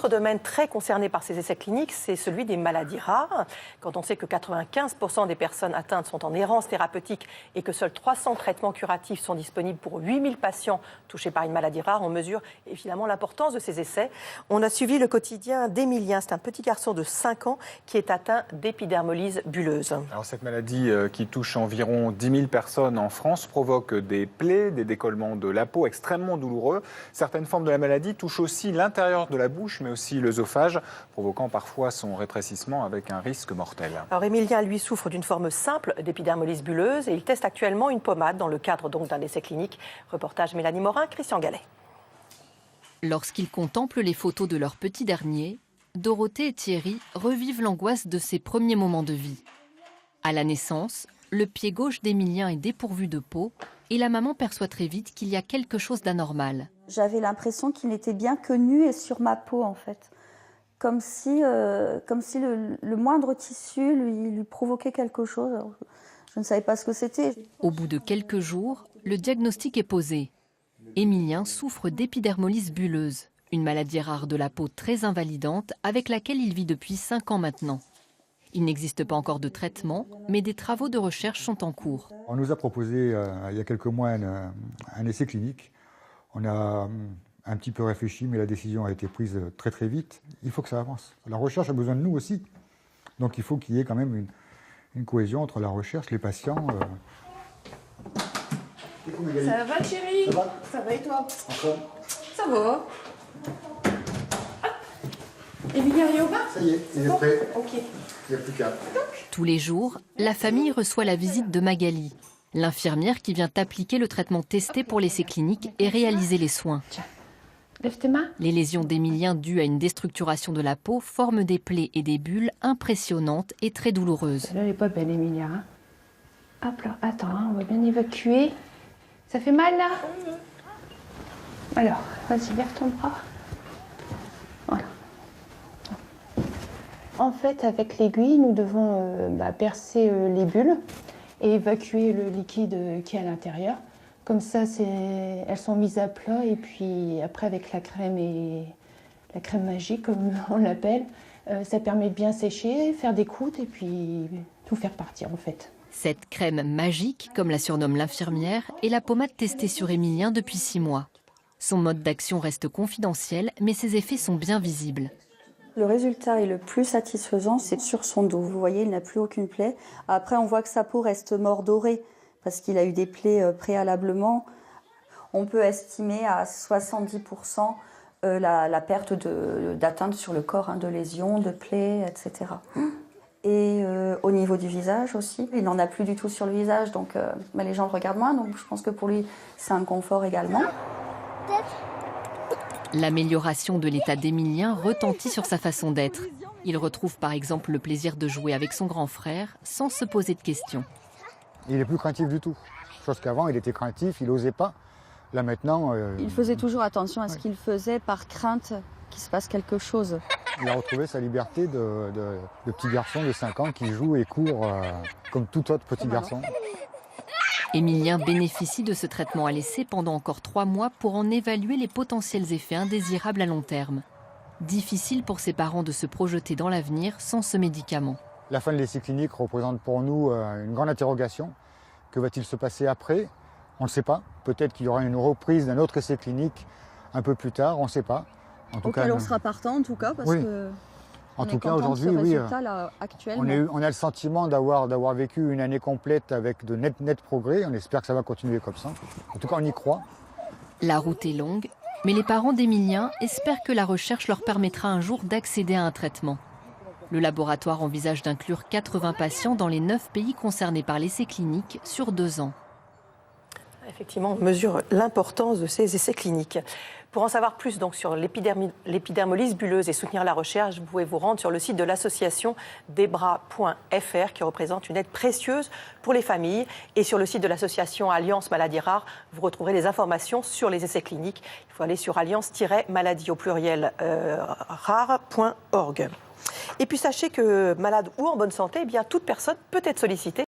autre domaine très concerné par ces essais cliniques, c'est celui des maladies rares. Quand on sait que 95% des personnes atteintes sont en errance thérapeutique et que seuls 300 traitements curatifs sont disponibles pour 8000 patients touchés par une maladie rare, on mesure évidemment l'importance de ces essais. On a suivi le quotidien d'Emilien. C'est un petit garçon de 5 ans qui est atteint d'épidermolyse bulleuse. Alors cette maladie qui touche environ 10 000 personnes en France provoque des plaies, des décollements de la peau extrêmement douloureux. Certaines formes de la maladie touchent aussi l'intérieur de la bouche, mais aussi l'œsophage, provoquant parfois son rétrécissement avec un risque mortel. Alors Emilien, lui, souffre d'une forme simple d'épidermolyse bulleuse et il teste actuellement une pommade dans le cadre donc d'un essai clinique. Reportage Mélanie Morin, Christian Gallet. Lorsqu'ils contemplent les photos de leur petit dernier, Dorothée et Thierry revivent l'angoisse de ses premiers moments de vie. À la naissance, le pied gauche d'Emilien est dépourvu de peau et la maman perçoit très vite qu'il y a quelque chose d'anormal. J'avais l'impression qu'il n'était bien que nu et sur ma peau en fait. Comme si le moindre tissu lui provoquait quelque chose. Alors, je ne savais pas ce que c'était. Au bout de quelques jours, le diagnostic est posé. Emilien souffre d'épidermolyse bulleuse, une maladie rare de la peau très invalidante avec laquelle il vit depuis 5 ans maintenant. Il n'existe pas encore de traitement, mais des travaux de recherche sont en cours. On nous a proposé il y a quelques mois un essai clinique. On a un petit peu réfléchi, mais la décision a été prise très très vite. Il faut que ça avance. La recherche a besoin de nous aussi. Donc il faut qu'il y ait quand même une cohésion entre la recherche, les patients. Ça va chérie? Ça va et toi? Ça va. Emilien est au bas? Ça y est, il est prêt. Ok. Il n'y a plus qu'à. Tous les jours, la famille reçoit la visite de Magali, l'infirmière qui vient appliquer le traitement testé pour l'essai clinique et réaliser les soins. Tiens, lève tes mains. Les lésions d'Emilien dues à une déstructuration de la peau forment des plaies et des bulles impressionnantes et très douloureuses. Celle-là, elle n'est pas belle, Emilia. Hein? Hop là, attends, hein, on va bien évacuer. Ça fait mal, là? Alors, vas-y, lève ton bras. Voilà. En fait, avec l'aiguille, nous devons percer les bulles et évacuer le liquide qui est à l'intérieur. Comme ça, elles sont mises à plat et puis après, avec la crème magique, comme on l'appelle, ça permet de bien sécher, faire des croûtes et puis tout faire partir en fait. Cette crème magique, comme la surnomme l'infirmière, est la pommade testée sur Emilien depuis 6 mois. Son mode d'action reste confidentiel, mais ses effets sont bien visibles. Le résultat est le plus satisfaisant, c'est sur son dos. Vous voyez, il n'a plus aucune plaie. Après, on voit que sa peau reste mordorée parce qu'il a eu des plaies préalablement. On peut estimer à 70% la perte d'atteinte sur le corps, de lésions, de plaies, etc. Et au niveau du visage aussi, il n'en a plus du tout sur le visage, donc les gens le regardent moins, donc je pense que pour lui, c'est un confort également. L'amélioration de l'état d'Emilien retentit sur sa façon d'être. Il retrouve par exemple le plaisir de jouer avec son grand frère sans se poser de questions. Il n'est plus craintif du tout. Chose qu'avant, il était craintif, il n'osait pas. Là maintenant... Il faisait toujours attention à ce qu'il faisait par crainte qu'il se passe quelque chose. Il a retrouvé sa liberté de petit garçon de 5 ans qui joue et court comme tout autre petit garçon. Emilien bénéficie de ce traitement à l'essai pendant encore 3 mois pour en évaluer les potentiels effets indésirables à long terme. Difficile pour ses parents de se projeter dans l'avenir sans ce médicament. La fin de l'essai clinique représente pour nous une grande interrogation. Que va-t-il se passer après? On ne sait pas. Peut-être qu'il y aura une reprise d'un autre essai clinique un peu plus tard, on ne sait pas. En tout cas, on sera partant en tout cas parce que... En tout cas, aujourd'hui, oui, on a le sentiment d'avoir vécu une année complète avec de nets progrès. On espère que ça va continuer comme ça. En tout cas, on y croit. La route est longue, mais les parents d'Emilien espèrent que la recherche leur permettra un jour d'accéder à un traitement. Le laboratoire envisage d'inclure 80 patients dans les 9 pays concernés par l'essai clinique sur 2 ans. Effectivement, on mesure l'importance de ces essais cliniques. Pour en savoir plus donc, sur l'épidermolyse bulleuse et soutenir la recherche, vous pouvez vous rendre sur le site de l'association debra.fr qui représente une aide précieuse pour les familles. Et sur le site de l'association Alliance Maladies Rares, vous retrouverez des informations sur les essais cliniques. Il faut aller sur alliance-maladie au pluriel rare.org. Et puis sachez que malade ou en bonne santé, eh bien, toute personne peut être sollicitée.